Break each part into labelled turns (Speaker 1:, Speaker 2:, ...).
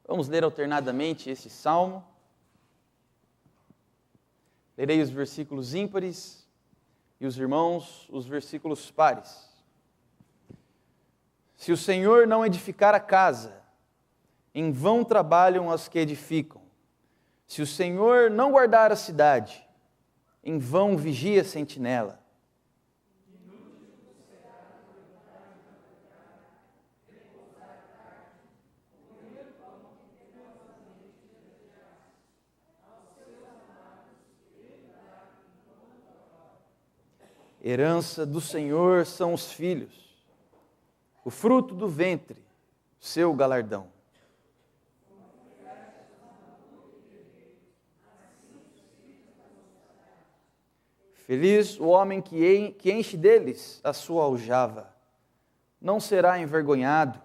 Speaker 1: Vamos ler alternadamente esse salmo. Lerei os versículos ímpares e os irmãos os versículos pares. Se o Senhor não edificar a casa, em vão trabalham os que edificam. Se o Senhor não guardar a cidade, em vão vigia a sentinela. Herança do Senhor são os filhos, o fruto do ventre, seu galardão. Feliz o homem que enche deles a sua aljava. Não será envergonhado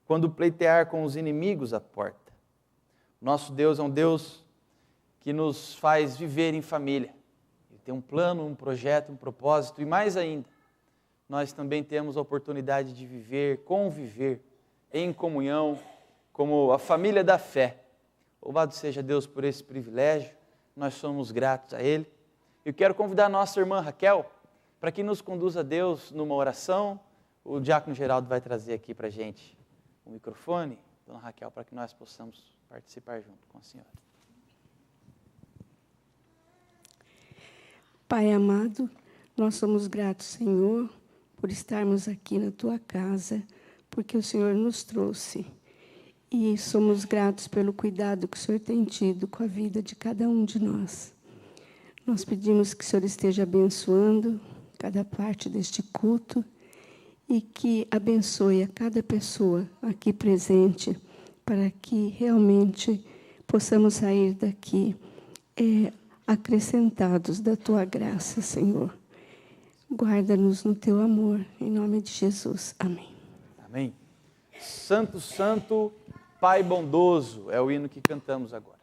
Speaker 1: quando pleitear com os inimigos à porta. Nosso Deus é um Deus que nos faz viver em família. Ele tem um plano, um projeto, um propósito e mais ainda, nós também temos a oportunidade de viver, conviver em comunhão como a família da fé. Louvado seja Deus por esse privilégio, nós somos gratos a Ele. Eu quero convidar a nossa irmã Raquel para que nos conduza a Deus numa oração. O diácono Geraldo vai trazer aqui para a gente o microfone, dona Raquel, para que nós possamos participar junto com a senhora.
Speaker 2: Pai amado, nós somos gratos, Senhor, por estarmos aqui na Tua casa, porque o Senhor nos trouxe. E somos gratos pelo cuidado que o Senhor tem tido com a vida de cada um de nós. Nós pedimos que o Senhor esteja abençoando cada parte deste culto e que abençoe a cada pessoa aqui presente, para que realmente possamos sair daqui acrescentados da Tua graça, Senhor. Guarda-nos no Teu amor, em nome de Jesus. Amém.
Speaker 1: Amém. Santo, Santo, Pai bondoso, é o hino que cantamos agora.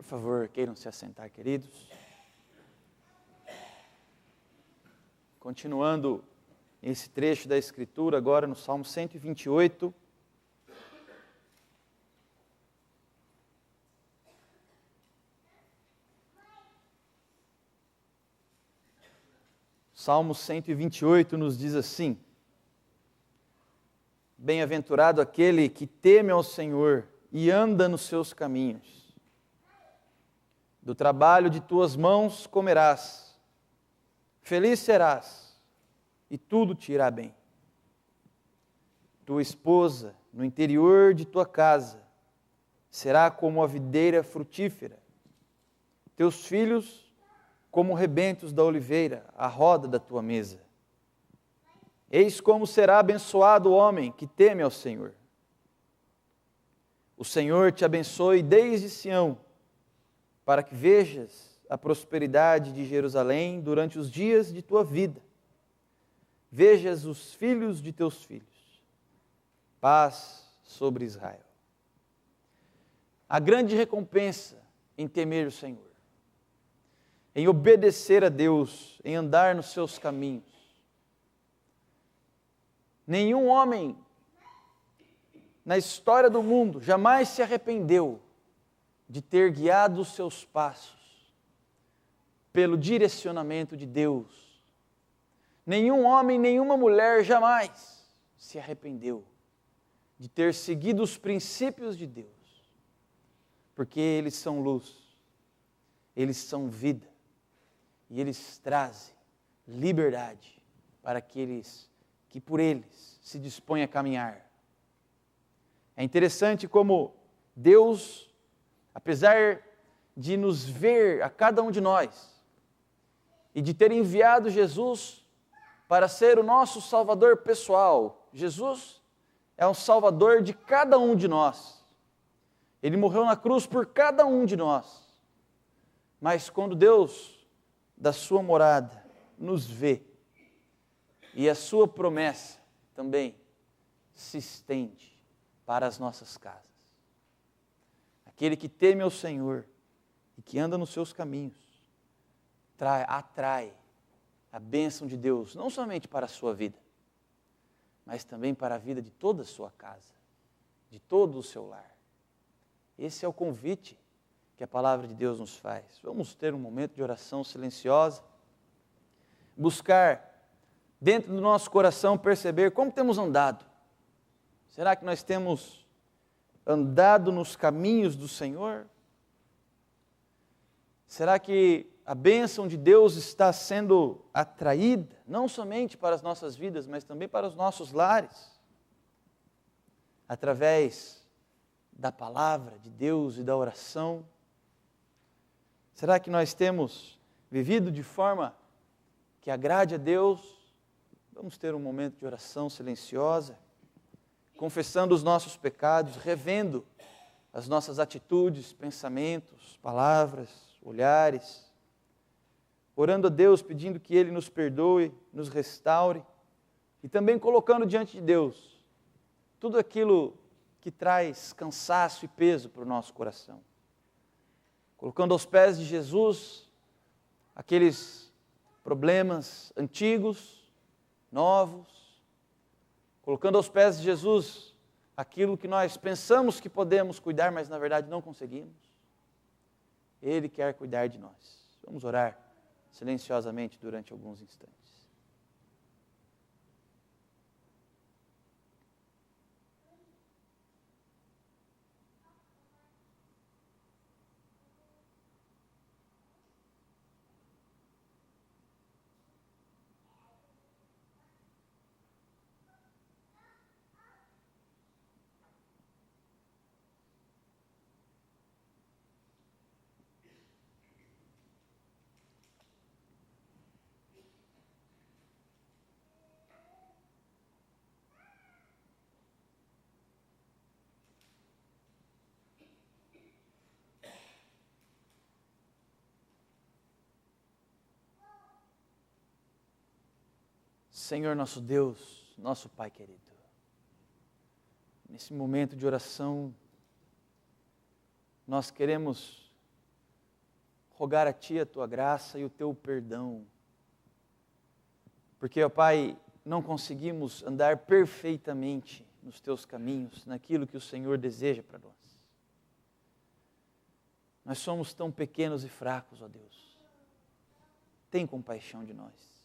Speaker 1: Por favor, queiram se assentar, queridos. Continuando esse trecho da Escritura, agora no Salmo 128. Salmo 128 nos diz assim: Bem-aventurado aquele que teme ao Senhor e anda nos seus caminhos. Do trabalho de tuas mãos comerás, feliz serás, e tudo te irá bem. Tua esposa, no interior de tua casa, será como a videira frutífera. Teus filhos, como rebentos da oliveira, à roda da tua mesa. Eis como será abençoado o homem que teme ao Senhor. O Senhor te abençoe desde Sião, para que vejas a prosperidade de Jerusalém durante os dias de tua vida. Vejas os filhos de teus filhos. Paz sobre Israel. A grande recompensa em temer o Senhor, em obedecer a Deus, em andar nos seus caminhos. Nenhum homem na história do mundo jamais se arrependeu de ter guiado os seus passos pelo direcionamento de Deus. Nenhum homem, nenhuma mulher jamais se arrependeu de ter seguido os princípios de Deus, porque eles são luz, eles são vida, e eles trazem liberdade para aqueles que por eles se dispõem a caminhar. É interessante como Deus, apesar de nos ver a cada um de nós, e de ter enviado Jesus para ser o nosso Salvador pessoal, Jesus é um Salvador de cada um de nós. Ele morreu na cruz por cada um de nós. Mas quando Deus, da sua morada, nos vê, e a sua promessa também se estende para as nossas casas. Aquele que teme ao Senhor e que anda nos seus caminhos, atrai a bênção de Deus, não somente para a sua vida, mas também para a vida de toda a sua casa, de todo o seu lar. Esse é o convite que a palavra de Deus nos faz. Vamos ter um momento de oração silenciosa, buscar dentro do nosso coração perceber como temos andado. Será que nós temos andado nos caminhos do Senhor? Será que a bênção de Deus está sendo atraída, não somente para as nossas vidas, mas também para os nossos lares, através da palavra de Deus e da oração? Será que nós temos vivido de forma que agrade a Deus? Vamos ter um momento de oração silenciosa, confessando os nossos pecados, revendo as nossas atitudes, pensamentos, palavras, olhares, orando a Deus, pedindo que Ele nos perdoe, nos restaure, e também colocando diante de Deus tudo aquilo que traz cansaço e peso para o nosso coração. Colocando aos pés de Jesus aqueles problemas antigos, novos, colocando aos pés de Jesus aquilo que nós pensamos que podemos cuidar, mas na verdade não conseguimos. Ele quer cuidar de nós. Vamos orar silenciosamente durante alguns instantes. Senhor nosso Deus, nosso Pai querido, nesse momento de oração, nós queremos rogar a Ti a Tua graça e o Teu perdão, porque, ó Pai, não conseguimos andar perfeitamente nos Teus caminhos, naquilo que o Senhor deseja para nós. Nós somos tão pequenos e fracos, ó Deus. Tem compaixão de nós.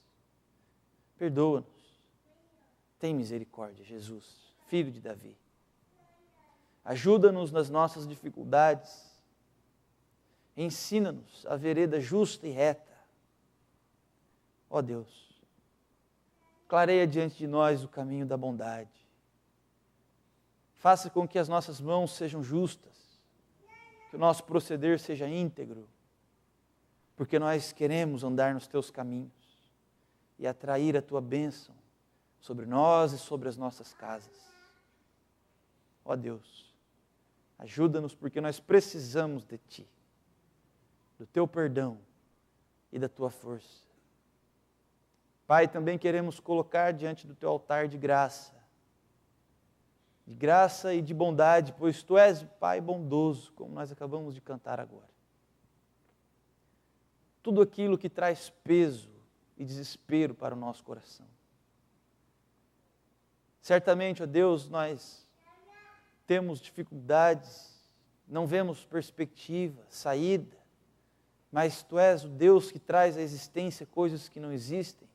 Speaker 1: Perdoa-nos. Tem misericórdia, Jesus, Filho de Davi. Ajuda-nos nas nossas dificuldades. Ensina-nos a vereda justa e reta. Ó Deus, clareia diante de nós o caminho da bondade. Faça com que as nossas mãos sejam justas, que o nosso proceder seja íntegro, porque nós queremos andar nos Teus caminhos e atrair a Tua bênção sobre nós e sobre as nossas casas. Ó Deus, ajuda-nos porque nós precisamos de Ti, do Teu perdão, e da tua força. Pai, também queremos colocar diante do teu altar de graça e de bondade, pois tu és o Pai bondoso, como nós acabamos de cantar agora. Tudo aquilo que traz peso e desespero para o nosso coração. Certamente, ó Deus, nós temos dificuldades, não vemos perspectiva, saída, mas tu és o Deus que traz à existência coisas que não existem.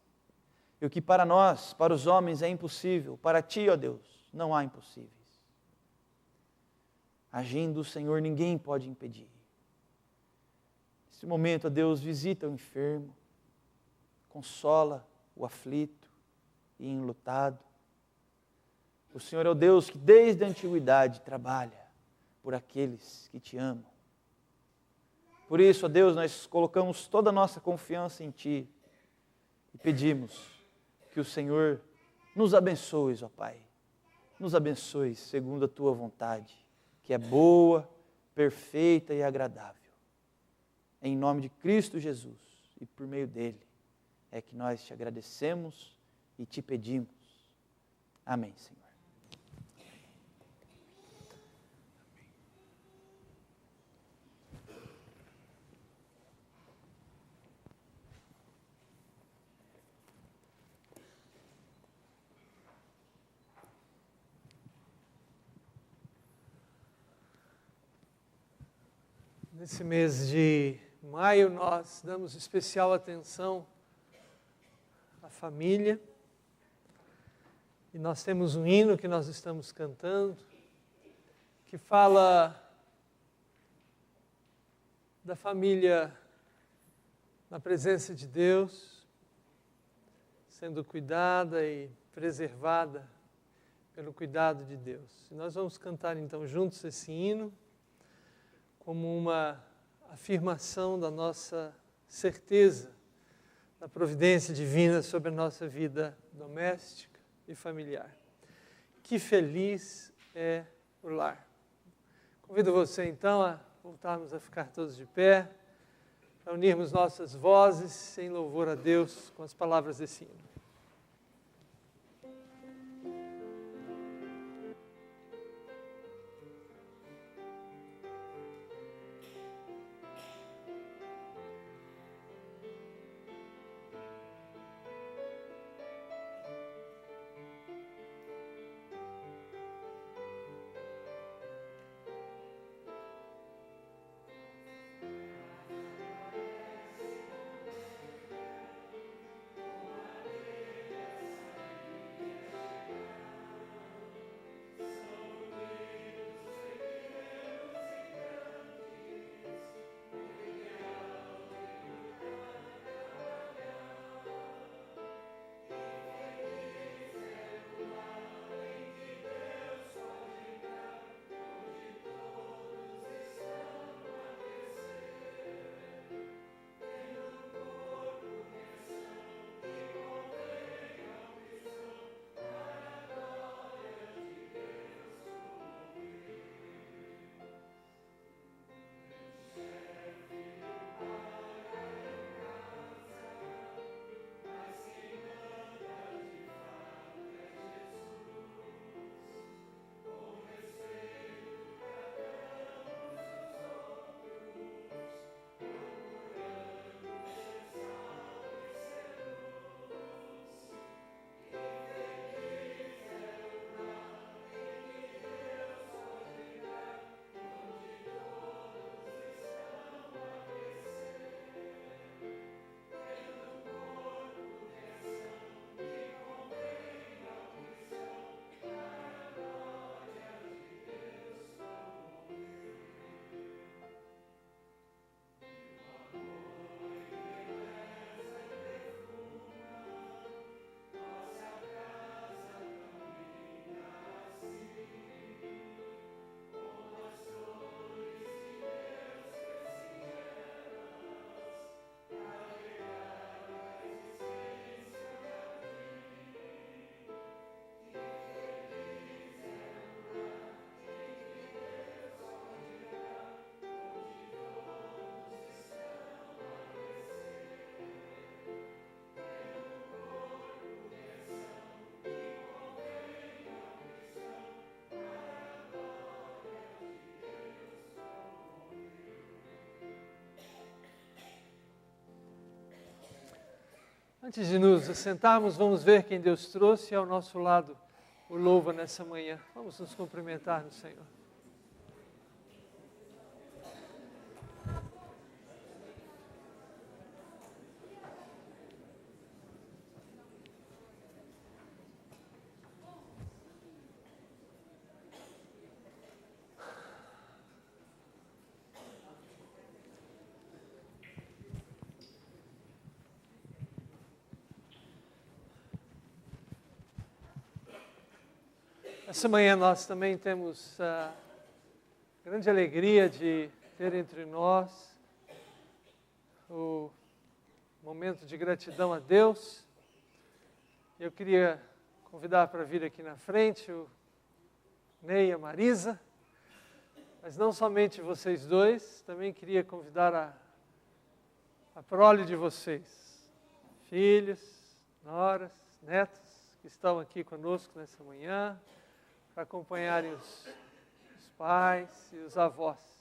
Speaker 1: E o que para nós, para os homens, é impossível, para ti, ó Deus, não há impossíveis. Agindo o Senhor, ninguém pode impedir. Nesse momento, ó Deus, visita o enfermo, consola o aflito e enlutado. O Senhor é o Deus que desde a antiguidade trabalha por aqueles que te amam. Por isso, ó Deus, nós colocamos toda a nossa confiança em Ti e pedimos que o Senhor nos abençoe, ó Pai. Nos abençoe segundo a Tua vontade, que é boa, perfeita e agradável. Em nome de Cristo Jesus e por meio dEle é que nós te agradecemos e te pedimos. Amém, Senhor.
Speaker 3: Nesse mês de maio, nós damos especial atenção à família. E nós temos um hino que nós estamos cantando, que fala da família na presença de Deus, sendo cuidada e preservada pelo cuidado de Deus. E nós vamos cantar então juntos esse hino, como uma afirmação da nossa certeza da providência divina sobre a nossa vida doméstica e familiar. Que feliz é o lar. Convido você então a voltarmos a ficar todos de pé, para unirmos nossas vozes em louvor a Deus com as palavras desse hino. Antes de nos assentarmos, vamos ver quem Deus trouxe ao nosso lado o louva nessa manhã. Vamos nos cumprimentar no Senhor. Essa manhã nós também temos a grande alegria de ter entre nós o momento de gratidão a Deus. Eu queria convidar para vir aqui na frente o Ney e a Marisa, mas não somente vocês dois, também queria convidar a prole de vocês, filhos, noras, netos, que estão aqui conosco nessa manhã, para acompanharem os pais e os avós.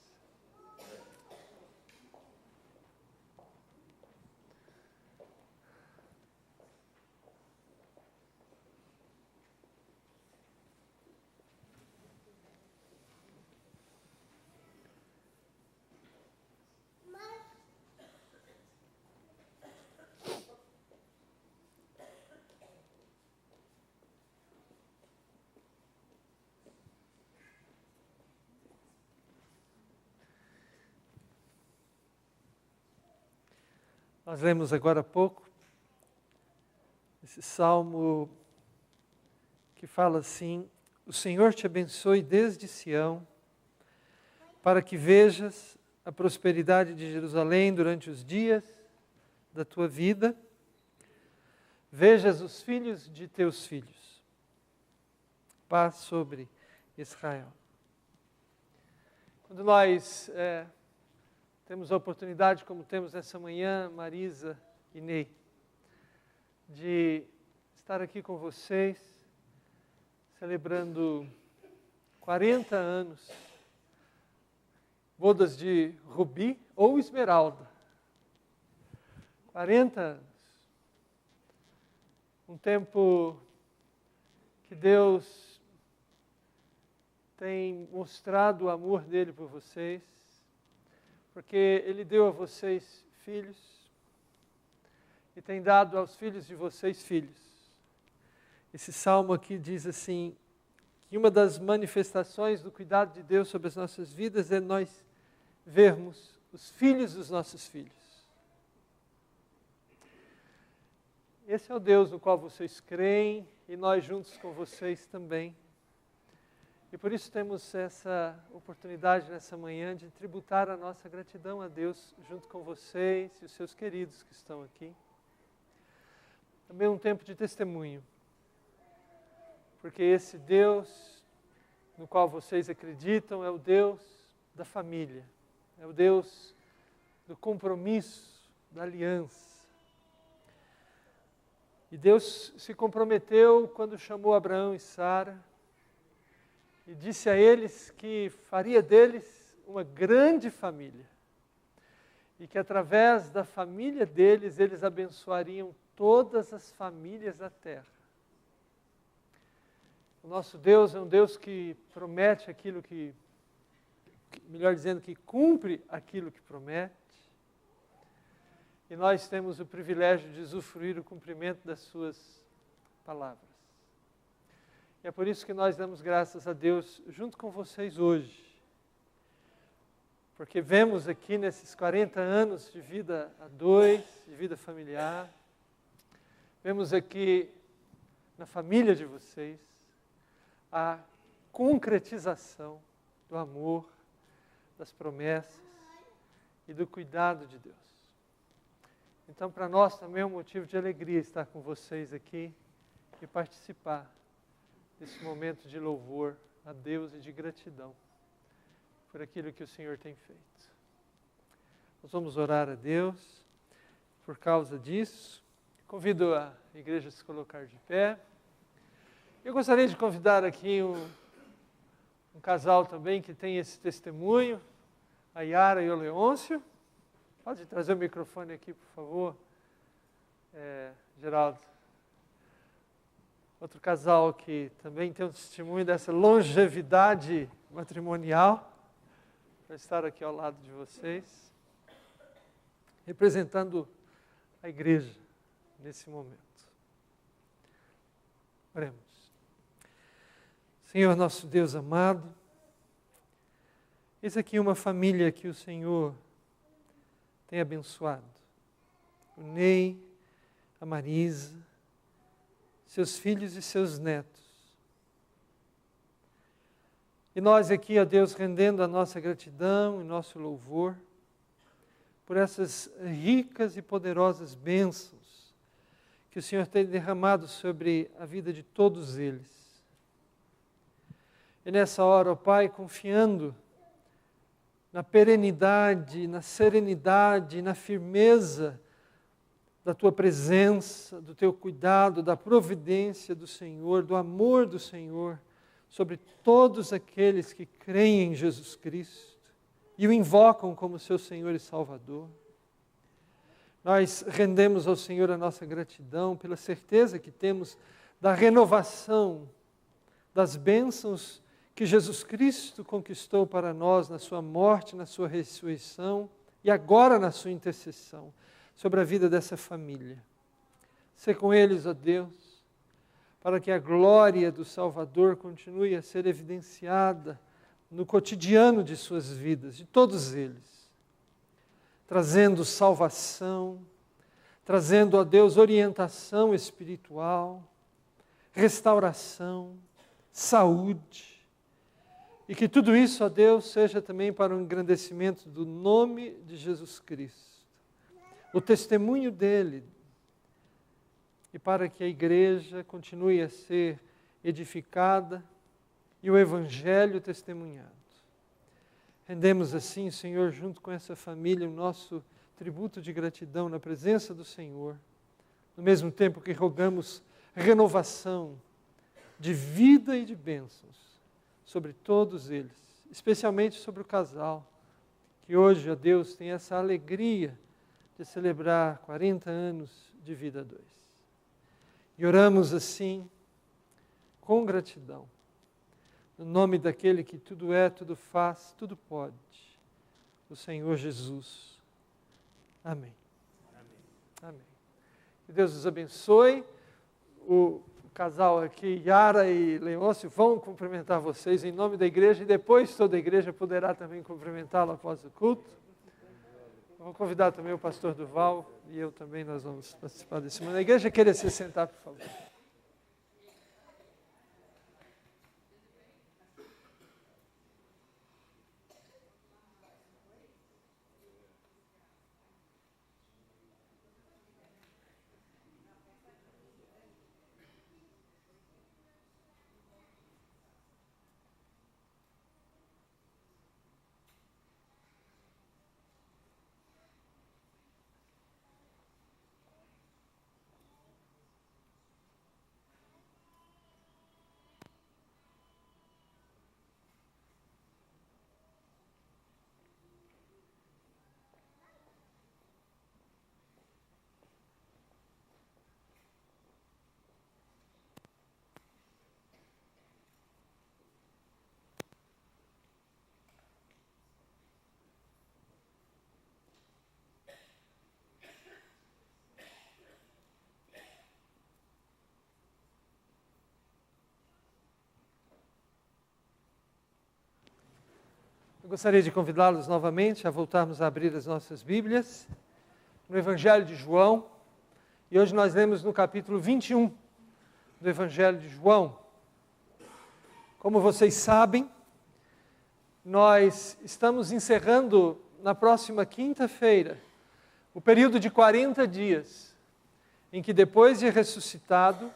Speaker 3: Nós lemos agora há pouco esse salmo que fala assim: o Senhor te abençoe desde Sião, para que vejas a prosperidade de Jerusalém durante os dias da tua vida, vejas os filhos de teus filhos. Paz sobre Israel. Quando nós temos a oportunidade, como temos essa manhã, Marisa e Ney, de estar aqui com vocês, celebrando 40 anos, bodas de rubi ou esmeralda. 40 anos. Um tempo que Deus tem mostrado o amor dele por vocês, porque Ele deu a vocês filhos e tem dado aos filhos de vocês filhos. Esse salmo aqui diz assim, que uma das manifestações do cuidado de Deus sobre as nossas vidas é nós vermos os filhos dos nossos filhos. Esse é o Deus no qual vocês creem e nós juntos com vocês também. E por isso temos essa oportunidade nessa manhã de tributar a nossa gratidão a Deus junto com vocês e os seus queridos que estão aqui. Também um tempo de testemunho, porque esse Deus no qual vocês acreditam é o Deus da família, é o Deus do compromisso, da aliança. E Deus se comprometeu quando chamou Abraão e Sara, e disse a eles que faria deles uma grande família. E que através da família deles, eles abençoariam todas as famílias da terra. O nosso Deus é um Deus que promete aquilo que, melhor dizendo, que cumpre aquilo que promete. E nós temos o privilégio de usufruir o cumprimento das suas palavras. E é por isso que nós damos graças a Deus junto com vocês hoje. Porque vemos aqui nesses 40 anos de vida a dois, de vida familiar, vemos aqui na família de vocês a concretização do amor, das promessas e do cuidado de Deus. Então, para nós também é um motivo de alegria estar com vocês aqui e participar desse momento de louvor a Deus e de gratidão por aquilo que o Senhor tem feito. Nós vamos orar a Deus por causa disso. Convido a igreja a se colocar de pé. Eu gostaria de convidar aqui um casal também que tem esse testemunho, a Yara e o Leôncio. Pode trazer o microfone aqui, por favor. Geraldo, outro casal que também tem um testemunho dessa longevidade matrimonial, para estar aqui ao lado de vocês, representando a igreja nesse momento. Oremos. Senhor, nosso Deus amado, eis aqui uma família que o Senhor tem abençoado. O Ney, a Marisa, seus filhos e seus netos. E nós aqui, ó Deus, rendendo a nossa gratidão e nosso louvor por essas ricas e poderosas bênçãos que o Senhor tem derramado sobre a vida de todos eles. E nessa hora, ó Pai, confiando na perenidade, na serenidade, na firmeza da Tua presença, do Teu cuidado, da providência do Senhor, do amor do Senhor, sobre todos aqueles que creem em Jesus Cristo e o invocam como seu Senhor e Salvador. Nós rendemos ao Senhor a nossa gratidão pela certeza que temos da renovação das bênçãos que Jesus Cristo conquistou para nós na sua morte, na sua ressurreição e agora na sua intercessão sobre a vida dessa família. Sê com eles, ó Deus, para que a glória do Salvador continue a ser evidenciada no cotidiano de suas vidas, de todos eles, trazendo salvação, trazendo a Deus orientação espiritual, restauração, saúde, e que tudo isso, ó Deus, seja também para o engrandecimento do nome de Jesus Cristo, o testemunho dele, e para que a igreja continue a ser edificada e o Evangelho testemunhado. Rendemos assim, Senhor, junto com essa família, o nosso tributo de gratidão na presença do Senhor, no mesmo tempo que rogamos renovação de vida e de bênçãos sobre todos eles, especialmente sobre o casal, que hoje, ó Deus, tem essa alegria de celebrar 40 anos de vida a dois. E oramos assim, com gratidão, no nome daquele que tudo é, tudo faz, tudo pode, o Senhor Jesus. Amém. Amém. Amém. Que Deus os abençoe. O casal aqui, Yara e Leôncio, vão cumprimentar vocês em nome da igreja e depois toda a igreja poderá também cumprimentá-lo após o culto. Vou convidar também o pastor Duval e eu também, nós vamos participar desse momento. A igreja queira se sentar, por favor. Eu gostaria de convidá-los novamente a voltarmos a abrir as nossas Bíblias no Evangelho de João. E hoje nós lemos no capítulo 21 do Evangelho de João. Como vocês sabem, nós estamos encerrando na próxima quinta-feira o período de 40 dias em que, depois de ressuscitado,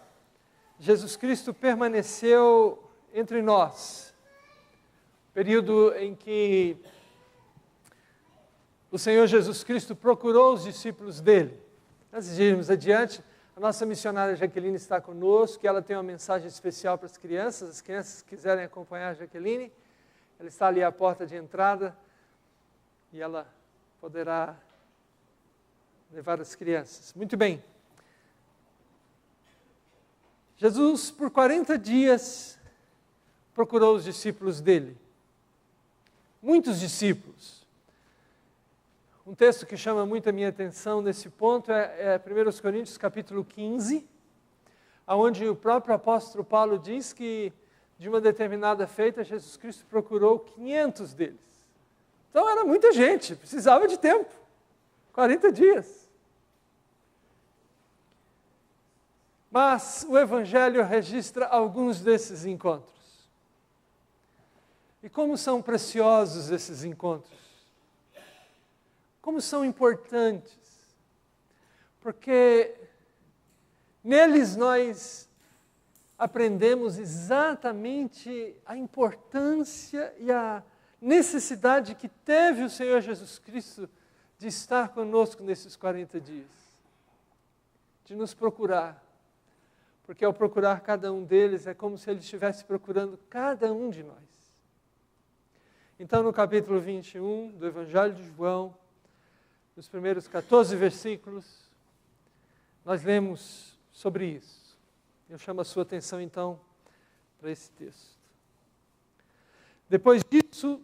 Speaker 3: Jesus Cristo permaneceu entre nós. Período em que o Senhor Jesus Cristo procurou os discípulos dele. Antes de irmos adiante, a nossa missionária Jaqueline está conosco, e ela tem uma mensagem especial para as crianças que quiserem acompanhar a Jaqueline, ela está ali à porta de entrada, e ela poderá levar as crianças. Muito bem, Jesus, por 40 dias, procurou os discípulos dele. Muitos discípulos. Um texto que chama muito a minha atenção nesse ponto é 1 Coríntios capítulo 15, onde o próprio apóstolo Paulo diz que de uma determinada feita, Jesus Cristo procurou 500 deles. Então era muita gente, precisava de tempo. 40 dias. Mas o Evangelho registra alguns desses encontros. E como são preciosos esses encontros. Como são importantes. Porque neles nós aprendemos exatamente a importância e a necessidade que teve o Senhor Jesus Cristo de estar conosco nesses 40 dias. De nos procurar. Porque ao procurar cada um deles, é como se Ele estivesse procurando cada um de nós. Então, no capítulo 21 do Evangelho de João, nos primeiros 14 versículos, nós lemos sobre isso. Eu chamo a sua atenção, então, para esse texto. Depois disso,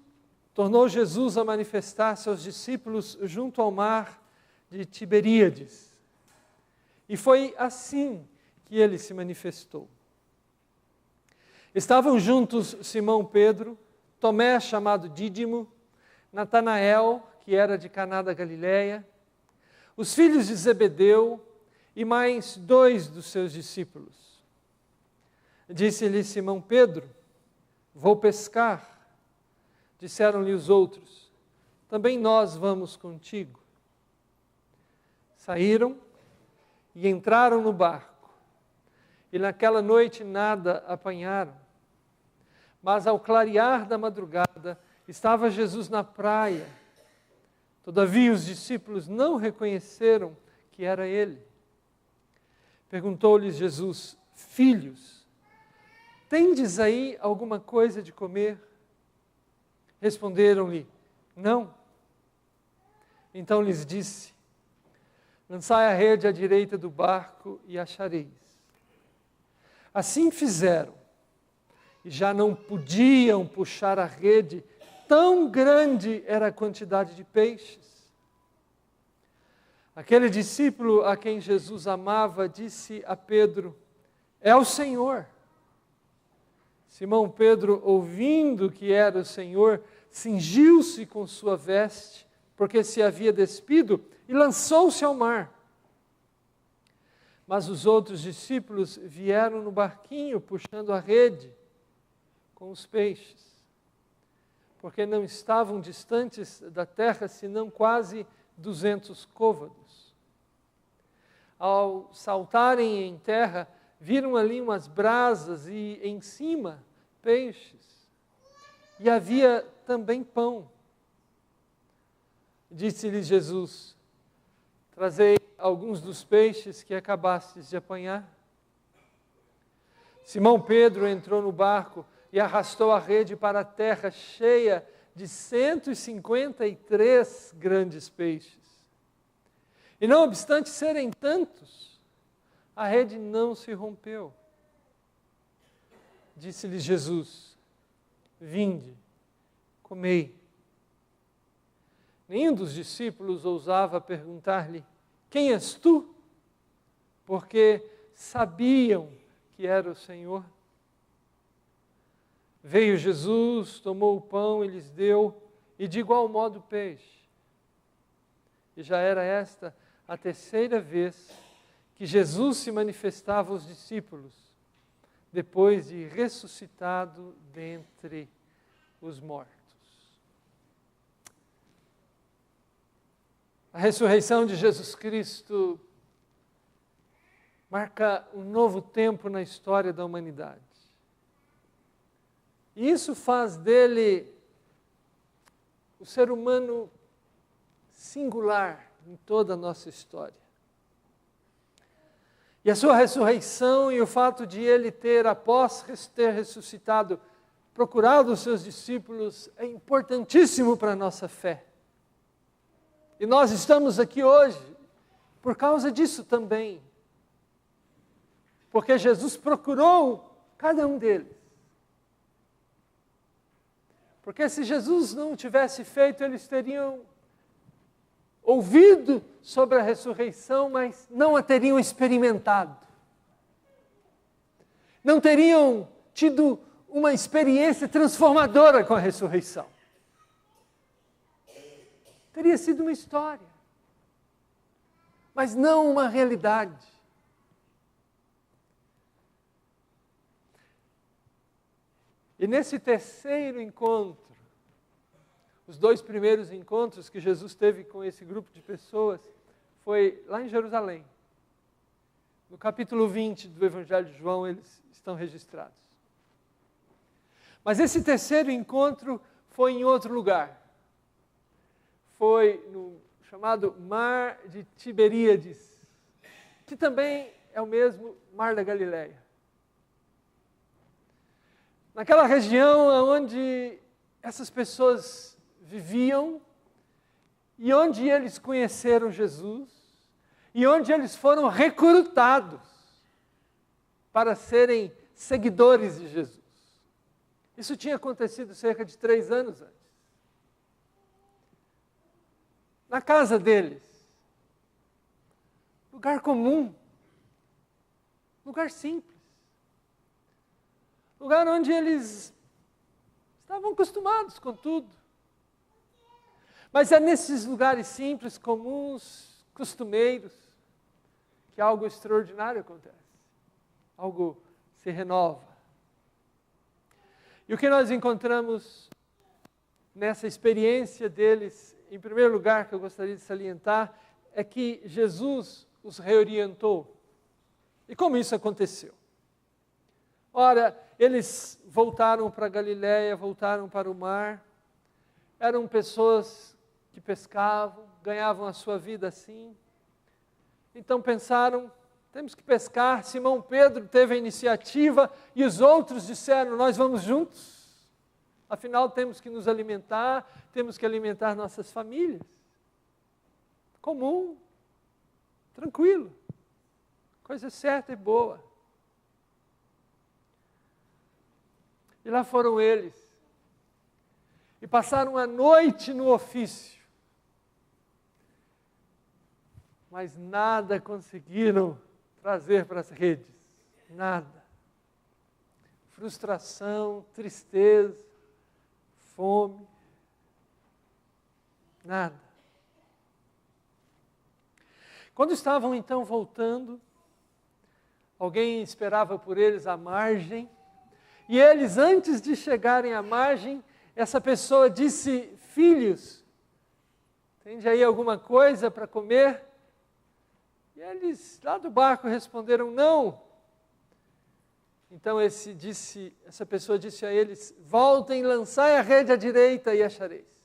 Speaker 3: tornou Jesus a manifestar-se aos discípulos junto ao mar de Tiberíades. E foi assim que ele se manifestou. Estavam juntos Simão Pedro, Tomé, chamado Dídimo, Natanael, que era de Caná da Galileia, os filhos de Zebedeu e mais 2 dos seus discípulos. Disse-lhe Simão Pedro, vou pescar. Disseram-lhe os outros, também nós vamos contigo. Saíram e entraram no barco, e naquela noite nada apanharam. Mas ao clarear da madrugada, estava Jesus na praia. Todavia os discípulos não reconheceram que era ele. Perguntou-lhes Jesus, filhos, tendes aí alguma coisa de comer? Responderam-lhe, não. Então lhes disse, lançai a rede à direita do barco e achareis. Assim fizeram, e já não podiam puxar a rede, tão grande era a quantidade de peixes. Aquele discípulo a quem Jesus amava disse a Pedro, é o Senhor. Simão Pedro, ouvindo que era o Senhor, cingiu-se com sua veste, porque se havia despido, e lançou-se ao mar. Mas os outros discípulos vieram no barquinho, puxando a rede com os peixes, porque não estavam distantes da terra, senão quase 200 côvados. Ao saltarem em terra, viram ali umas brasas e em cima peixes. E havia também pão. Disse-lhe Jesus, trazei alguns dos peixes que acabastes de apanhar. Simão Pedro entrou no barco e arrastou a rede para a terra cheia de 153 grandes peixes. E não obstante serem tantos, a rede não se rompeu. Disse-lhe Jesus, vinde, comei. Nenhum dos discípulos ousava perguntar-lhe, quem és tu? Porque sabiam que era o Senhor. Veio Jesus, tomou o pão e lhes deu, e de igual modo o peixe. E já era esta a terceira vez que Jesus se manifestava aos discípulos, depois de ressuscitado dentre os mortos. A ressurreição de Jesus Cristo marca um novo tempo na história da humanidade. E isso faz dele o ser humano singular em toda a nossa história. E a sua ressurreição e o fato de ele ter, após ter ressuscitado, procurado os seus discípulos, é importantíssimo para a nossa fé. E nós estamos aqui hoje por causa disso também. porque Jesus procurou cada um deles. Porque se Jesus não tivesse feito, eles teriam ouvido sobre a ressurreição, mas não a teriam experimentado. Não teriam tido uma experiência transformadora com a ressurreição. Teria sido uma história, mas não uma realidade. E nesse terceiro encontro, os 2 primeiros encontros que Jesus teve com esse grupo de pessoas, foi lá em Jerusalém. No capítulo 20 do Evangelho de João, eles estão registrados. Mas esse terceiro encontro foi em outro lugar. Foi no chamado Mar de Tiberíades, que também é o mesmo Mar da Galileia. Naquela região onde essas pessoas viviam e onde eles conheceram Jesus e onde eles foram recrutados para serem seguidores de Jesus. Isso tinha acontecido cerca de 3 anos antes. Na casa deles, lugar comum, lugar simples. Lugar onde eles estavam acostumados com tudo. Mas é nesses lugares simples, comuns, costumeiros, que algo extraordinário acontece. Algo se renova. E o que nós encontramos nessa experiência deles, em primeiro lugar, que eu gostaria de salientar, é que Jesus os reorientou. E como isso aconteceu? Ora, eles voltaram para a Galileia, voltaram para o mar, eram pessoas que pescavam, ganhavam a sua vida assim. Então pensaram, temos que pescar. Simão Pedro teve a iniciativa e os outros disseram, nós vamos juntos. Afinal, temos que nos alimentar, temos que alimentar nossas famílias. Comum, tranquilo, coisa certa e boa. E lá foram eles. E passaram a noite no ofício. Mas nada conseguiram trazer para as redes. Nada. Frustração, tristeza, fome. Nada. Quando estavam então voltando, alguém esperava por eles à margem. E eles, antes de chegarem à margem, essa pessoa disse, filhos, tem aí alguma coisa para comer? E eles, lá do barco, responderam, não. Então essa pessoa disse a eles, voltem, lançai a rede à direita e achareis.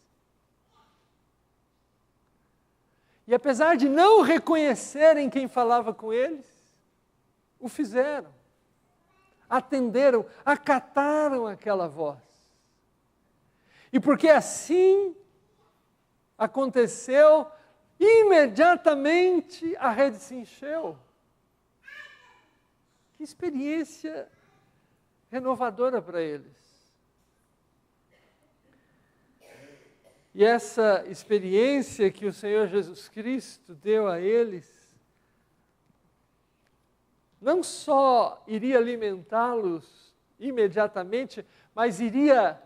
Speaker 3: E apesar de não reconhecerem quem falava com eles, o fizeram. Atenderam, acataram aquela voz. E porque assim aconteceu, imediatamente a rede se encheu. Que experiência renovadora para eles. E essa experiência que o Senhor Jesus Cristo deu a eles, não só iria alimentá-los imediatamente, mas iria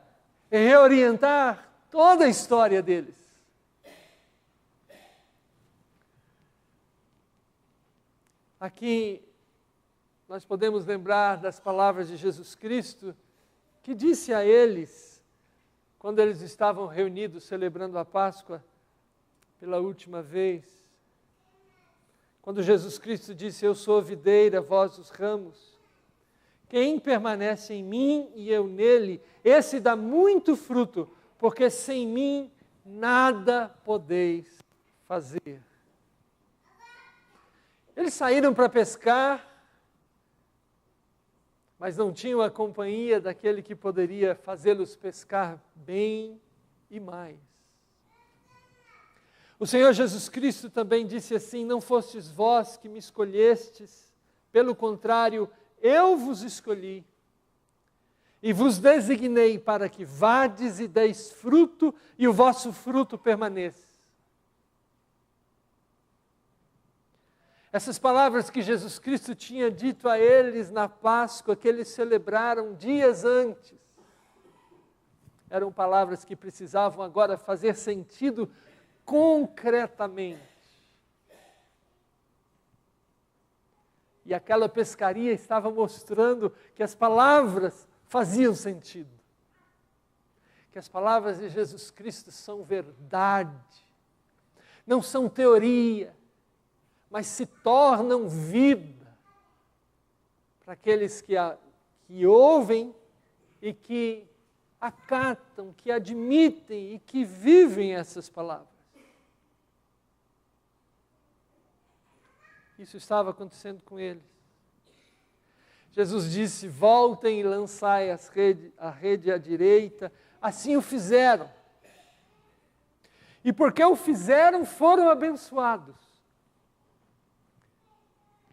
Speaker 3: reorientar toda a história deles. Aqui nós podemos lembrar das palavras de Jesus Cristo, que disse a eles, quando eles estavam reunidos celebrando a Páscoa pela última vez, quando Jesus Cristo disse, eu sou a videira, vós os ramos. Quem permanece em mim e eu nele, esse dá muito fruto, porque sem mim nada podeis fazer. Eles saíram para pescar, mas não tinham a companhia daquele que poderia fazê-los pescar bem e mais. O Senhor Jesus Cristo também disse assim, não fostes vós que me escolhestes, pelo contrário, eu vos escolhi e vos designei para que vades e deis fruto e o vosso fruto permaneça. Essas palavras que Jesus Cristo tinha dito a eles na Páscoa, que eles celebraram dias antes, eram palavras que precisavam agora fazer sentido concretamente. E aquela pescaria estava mostrando que as palavras faziam sentido. Que as palavras de Jesus Cristo são verdade, não são teoria, mas se tornam vida para aqueles que ouvem e que acatam, que admitem e que vivem essas palavras. Isso estava acontecendo com eles. Jesus disse: voltem e lançai a rede à direita. Assim o fizeram. E porque o fizeram, foram abençoados.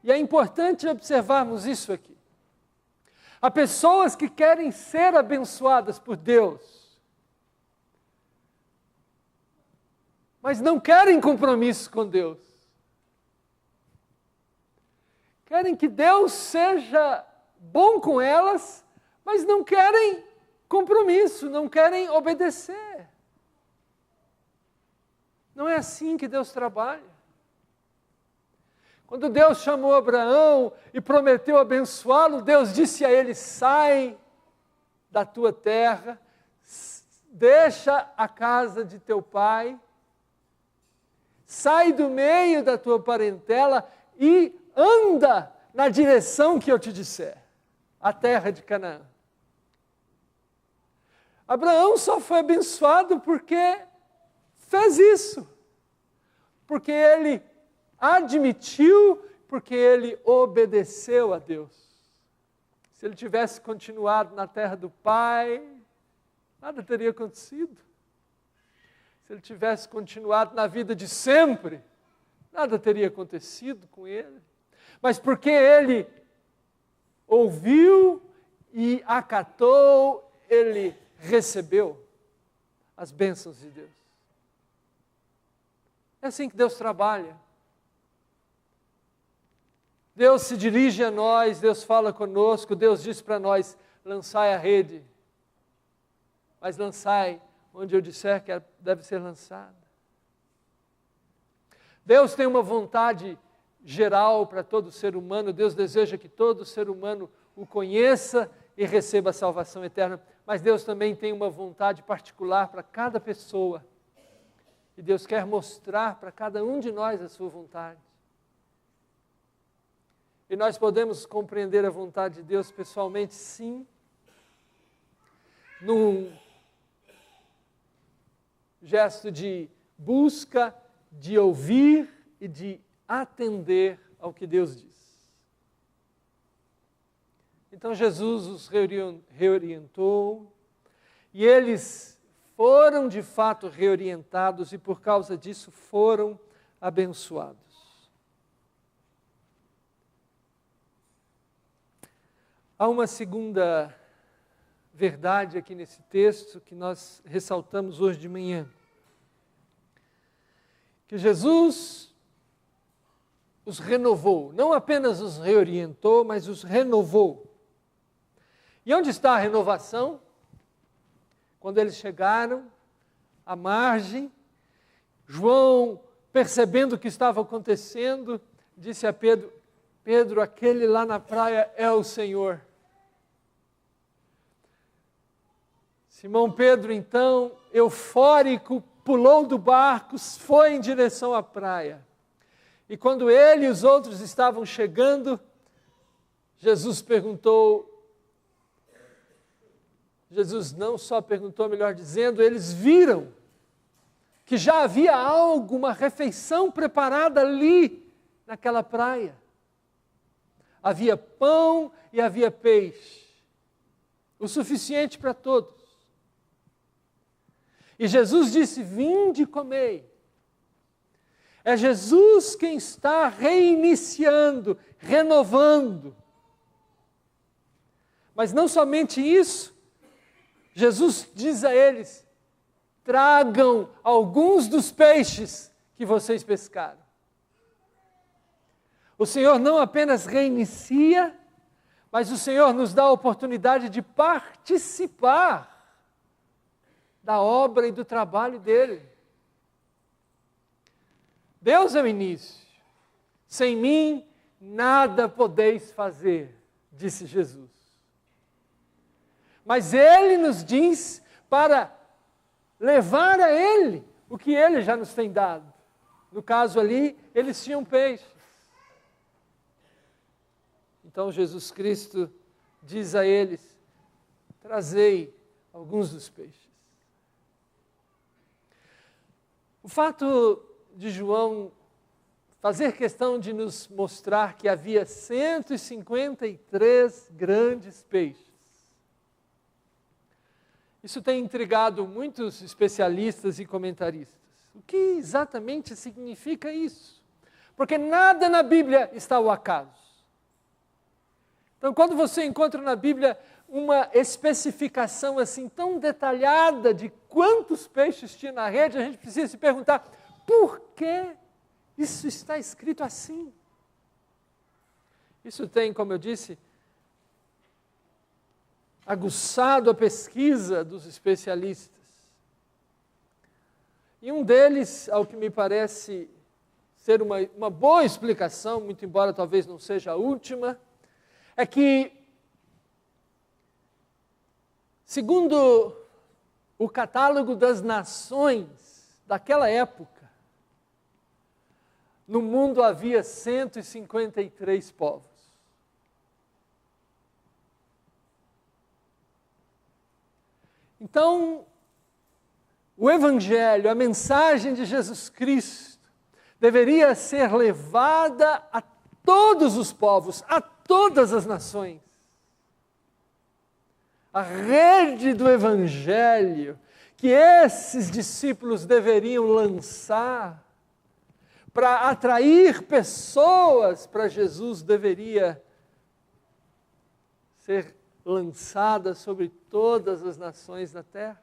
Speaker 3: E é importante observarmos isso aqui. Há pessoas que querem ser abençoadas por Deus, mas não querem compromisso com Deus. Querem que Deus seja bom com elas, mas não querem compromisso, não querem obedecer. Não é assim que Deus trabalha. Quando Deus chamou Abraão e prometeu abençoá-lo, Deus disse a ele: sai da tua terra, deixa a casa de teu pai, sai do meio da tua parentela e anda na direção que eu te disser, a terra de Canaã. Abraão só foi abençoado porque fez isso, porque ele admitiu, porque ele obedeceu a Deus. Se ele tivesse continuado na terra do pai, nada teria acontecido. Se ele tivesse continuado na vida de sempre, nada teria acontecido com ele. Mas porque ele ouviu e acatou, ele recebeu as bênçãos de Deus. É assim que Deus trabalha. Deus se dirige a nós, Deus fala conosco, Deus diz para nós: lançai a rede, mas lançai onde eu disser que deve ser lançada. Deus tem uma vontade geral para todo ser humano, Deus deseja que todo ser humano o conheça e receba a salvação eterna, mas Deus também tem uma vontade particular para cada pessoa, e Deus quer mostrar para cada um de nós a sua vontade. E nós podemos compreender a vontade de Deus pessoalmente, sim, num gesto de busca, de ouvir e de atender ao que Deus diz. Então Jesus os reorientou e eles foram de fato reorientados e por causa disso foram abençoados. Há uma segunda verdade aqui nesse texto que nós ressaltamos hoje de manhã. Que Jesus os renovou, não apenas os reorientou, mas os renovou. E onde está a renovação? Quando eles chegaram à margem, João, percebendo o que estava acontecendo, disse a Pedro: Pedro, aquele lá na praia é o Senhor. Simão Pedro, então, eufórico, pulou do barco, foi em direção à praia. E quando ele e os outros estavam chegando, Jesus não só perguntou, melhor dizendo, eles viram que já havia algo, uma refeição preparada ali, naquela praia. Havia pão e havia peixe, o suficiente para todos. E Jesus disse: vinde e comei. É Jesus quem está reiniciando, renovando Mas não somente isso, Jesus diz a eles: tragam alguns dos peixes que vocês pescaram. O Senhor não apenas reinicia, mas o Senhor nos dá a oportunidade de participar da obra e do trabalho dele. Deus é o início. Sem mim, nada podeis fazer, disse Jesus. Mas Ele nos diz para levar a Ele o que Ele já nos tem dado. No caso ali, eles tinham peixe. Então Jesus Cristo diz a eles: trazei alguns dos peixes. O fato de João fazer questão de nos mostrar que havia 153 grandes peixes, isso tem intrigado muitos especialistas e comentaristas. O que exatamente significa isso? Porque nada na Bíblia está ao acaso. Então, quando você encontra na Bíblia uma especificação assim tão detalhada de quantos peixes tinha na rede, a gente precisa se perguntar: por que isso está escrito assim? Isso tem, como eu disse, aguçado a pesquisa dos especialistas. E um deles, ao que me parece ser uma boa explicação, muito embora talvez não seja a última, é que, segundo o catálogo das nações daquela época, no mundo havia 153 povos. Então, o Evangelho, a mensagem de Jesus Cristo, deveria ser levada a todos os povos, a todas as nações. A rede do Evangelho que esses discípulos deveriam lançar para atrair pessoas para Jesus deveria ser lançada sobre todas as nações da terra.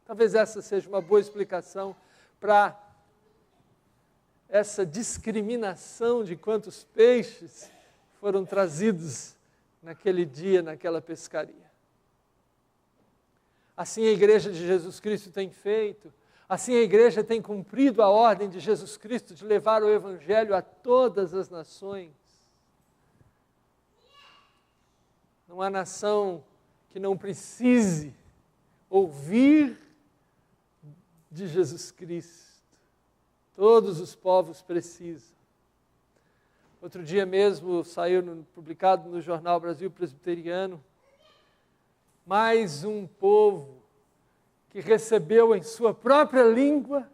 Speaker 3: Talvez essa seja uma boa explicação para essa discriminação de quantos peixes foram trazidos naquele dia, naquela pescaria. Assim a igreja de Jesus Cristo tem feito, assim a igreja tem cumprido a ordem de Jesus Cristo de levar o Evangelho a todas as nações. Não há nação que não precise ouvir de Jesus Cristo. Todos os povos precisam. Outro dia mesmo saiu publicado no jornal Brasil Presbiteriano mais um povo que recebeu em sua própria língua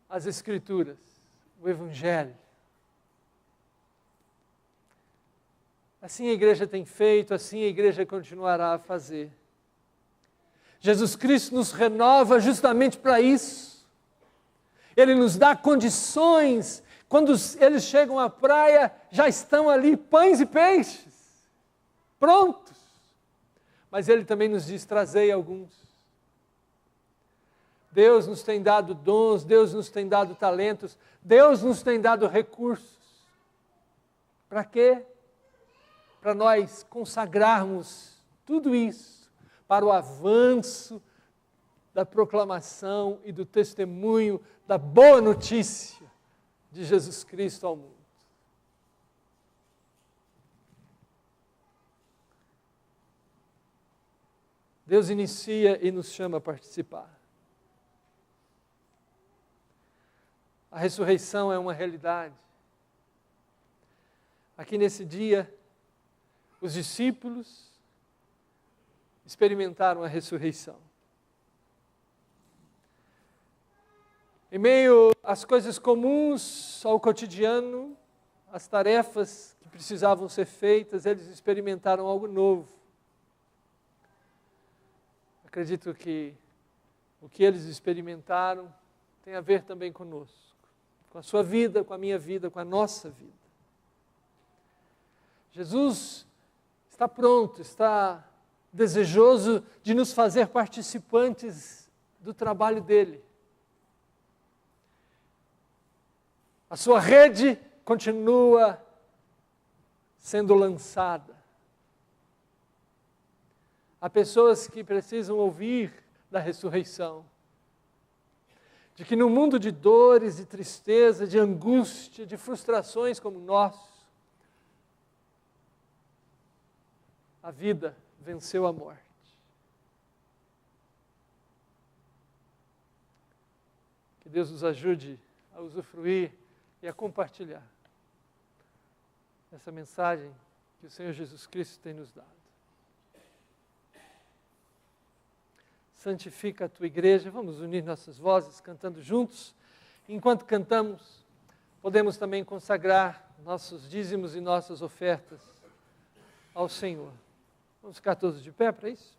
Speaker 3: as Escrituras, o Evangelho. Assim a igreja tem feito, assim a igreja continuará a fazer. Jesus Cristo nos renova justamente para isso. Ele nos dá condições. Quando eles chegam à praia, já estão ali pães e peixes, prontos. Mas Ele também nos diz: trazei alguns. Deus nos tem dado dons, Deus nos tem dado talentos, Deus nos tem dado recursos. Para quê? Para nós consagrarmos tudo isso para o avanço da proclamação e do testemunho da boa notícia de Jesus Cristo ao mundo. Deus inicia e nos chama a participar. A ressurreição é uma realidade. Aqui nesse dia, os discípulos experimentaram a ressurreição. Em meio às coisas comuns, ao cotidiano, às tarefas que precisavam ser feitas, eles experimentaram algo novo. Acredito que o que eles experimentaram tem a ver também conosco, com a sua vida, com a minha vida, com a nossa vida. Jesus está pronto, está desejoso de nos fazer participantes do trabalho dele. A sua rede continua sendo lançada. Há pessoas que precisam ouvir da ressurreição, de que no mundo de dores, de tristeza, de angústia, de frustrações como o nosso, a vida venceu a morte. Que Deus nos ajude a usufruir e a compartilhar essa mensagem que o Senhor Jesus Cristo tem nos dado. Santifica a tua igreja. Vamos unir nossas vozes cantando juntos. Enquanto cantamos, podemos também consagrar nossos dízimos e nossas ofertas ao Senhor. Vamos ficar todos de pé para isso?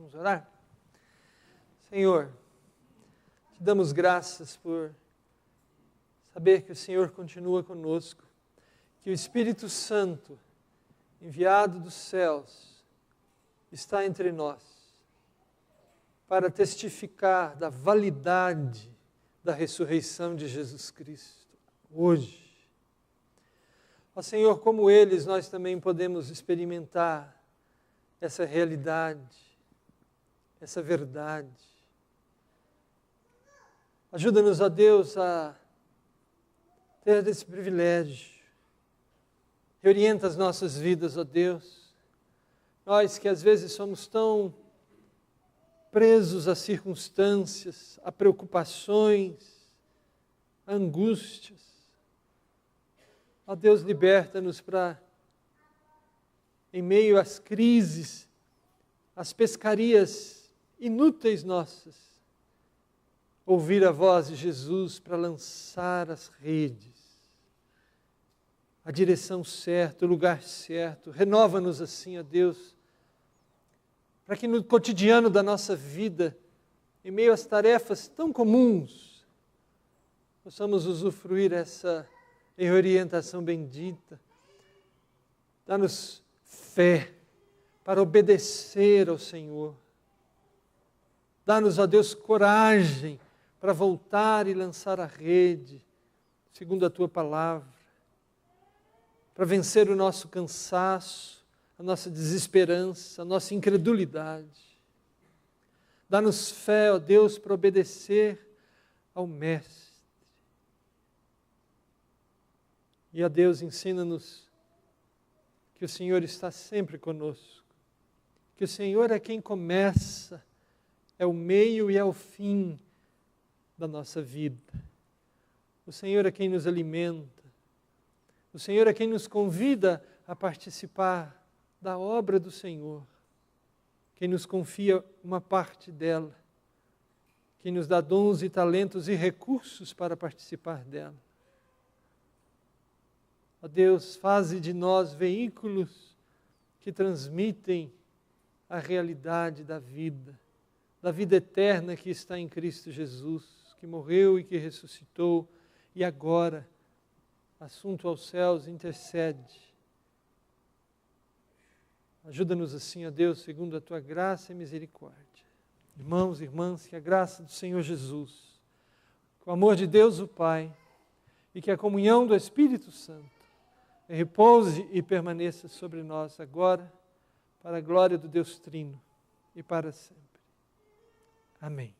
Speaker 3: Vamos orar? Senhor, te damos graças por saber que o Senhor continua conosco, que o Espírito Santo, enviado dos céus, está entre nós, para testificar da validade da ressurreição de Jesus Cristo, hoje. Ó Senhor, como eles, nós também podemos experimentar essa realidade, essa verdade. Ajuda-nos, ó Deus, a ter esse privilégio. Reorienta as nossas vidas, ó Deus. Nós que às vezes somos tão presos a circunstâncias, a preocupações, a angústias. Ó Deus, liberta-nos para, em meio às crises, às pescarias inúteis nossas, ouvir a voz de Jesus para lançar as redes, a direção certa, o lugar certo. Renova-nos assim, ó Deus, para que no cotidiano da nossa vida, em meio às tarefas tão comuns, possamos usufruir essa orientação bendita. Dá-nos fé para obedecer ao Senhor. Dá-nos, ó Deus, coragem para voltar e lançar a rede, segundo a Tua palavra, para vencer o nosso cansaço, a nossa desesperança, a nossa incredulidade. Dá-nos fé, ó Deus, para obedecer ao Mestre. E, ó Deus, ensina-nos que o Senhor está sempre conosco, que o Senhor é quem começa, é o meio e é o fim da nossa vida. O Senhor é quem nos alimenta, o Senhor é quem nos convida a participar da obra do Senhor, quem nos confia uma parte dela, quem nos dá dons e talentos e recursos para participar dela. Ó Deus, faze de nós veículos que transmitem a realidade da vida eterna que está em Cristo Jesus, que morreu e que ressuscitou e agora, assunto aos céus, intercede. Ajuda-nos assim, ó Deus, segundo a tua graça e misericórdia. Irmãos e irmãs, que a graça do Senhor Jesus, que o amor de Deus o Pai e que a comunhão do Espírito Santo repouse e permaneça sobre nós agora, para a glória do Deus Trino e para sempre. Amém.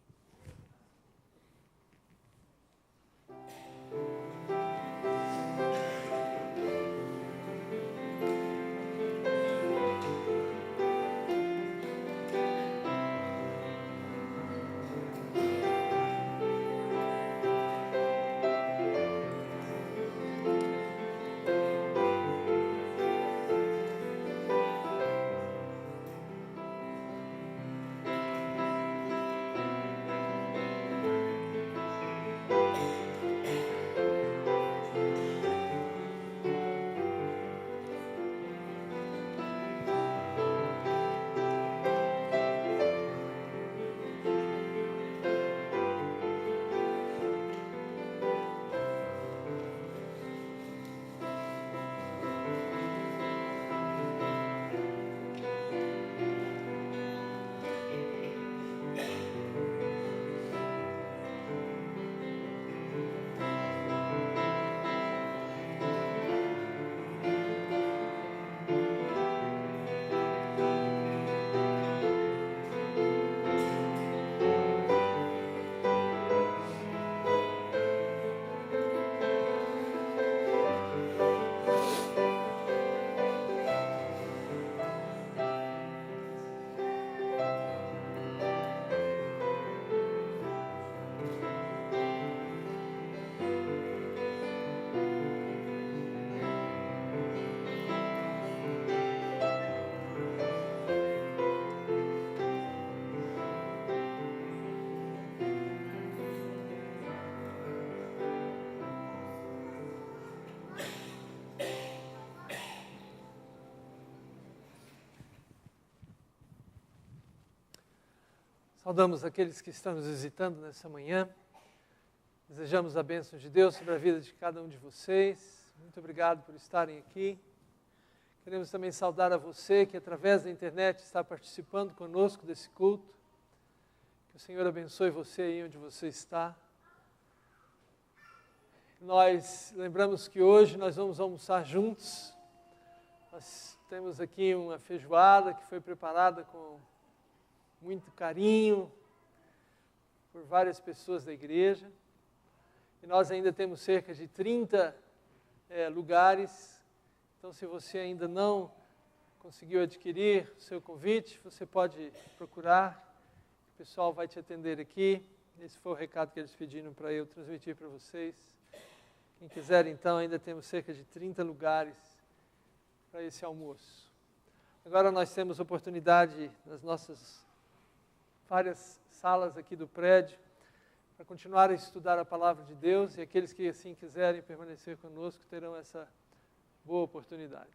Speaker 3: Saudamos aqueles que estão nos visitando nessa manhã. Desejamos a bênção de Deus sobre a vida de cada um de vocês. Muito obrigado por estarem aqui. Queremos também saudar a você que através da internet está participando conosco desse culto. Que o Senhor abençoe você aí onde você está. Nós lembramos que hoje nós vamos almoçar juntos. Nós temos aqui uma feijoada que foi preparada com muito carinho por várias pessoas da igreja. E nós ainda temos cerca de 30 lugares. Então, se você ainda não conseguiu adquirir o seu convite, você pode procurar. O pessoal vai te atender aqui. Esse foi o recado que eles pediram para eu transmitir para vocês. Quem quiser, então, ainda temos cerca de 30 lugares para esse almoço. Agora nós temos oportunidade nas nossas várias salas aqui do prédio para continuar a estudar a palavra de Deus, e aqueles que assim quiserem permanecer conosco terão essa boa oportunidade.